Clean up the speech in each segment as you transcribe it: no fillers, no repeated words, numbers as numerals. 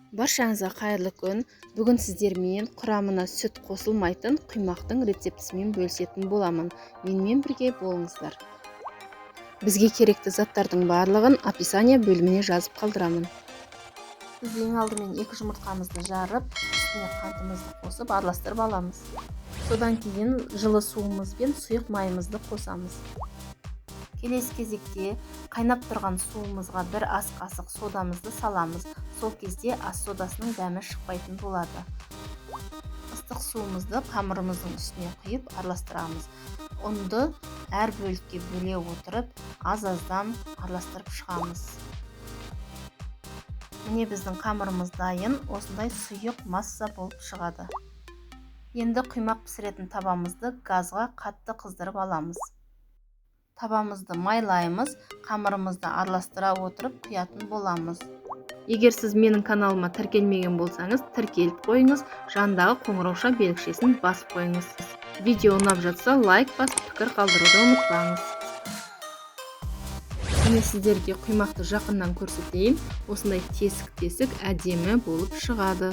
Баршаңызға қайырлы күн. Бүгін сіздермен құрамына сүт қосылмайтын құймақтың рецептісімен бөлісетін боламын. Менімен бірге болыңыздар. Бізге керекті заттардың барлығын описание бөліміне жазып қалдырамын. Біз ең алдымен 2 жұмыртқамызды жарып, үстіне қантымызды қосып араластырып аламыз. Содан кейін жылы суымыз бен сұйық майымызды қосамыз. Келесі кезекте қайнап тұрған суымызға 1 ас қасық содамызды саламыз. Сол кезде ас содасының дәмі шықпайтын болады. Ыстық суымызды қамырымыздың үстіне құйып араластырамыз. Ұнды әр бөлікке бөле отырып, аз-аздан араластырып шығамыз. Міне біздің қамырымыз дайын, осындай сұйық масса болып шығады. Енді құймақ пісіретін табамызды газға қатты қыздырып аламыз. Табамызды майлаймыз, қамырымызды араластыра отырып құятын боламыз. Егер сіз менің каналыма тіркелмеген болсаңыз, тіркеліп қойыңыз, жандағы қоңырауша белгішесін басып қойыңыз. Видео ұнап жатса, лайк басып, пікір қалдыруды ұмытпаңыз. Міне сіздерге құймақты жақыннан көрсетейін. Осындай тесік-тесік әдемі болып шығады.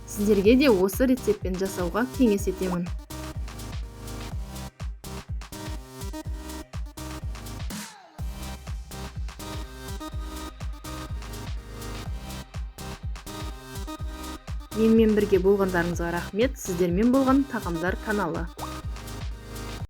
Сіздерге де осы рецептпен жасауға кеңес етемін. Менімен бірге болғандарыңызға рахмет. Сіздермен болған Тағамдар каналы.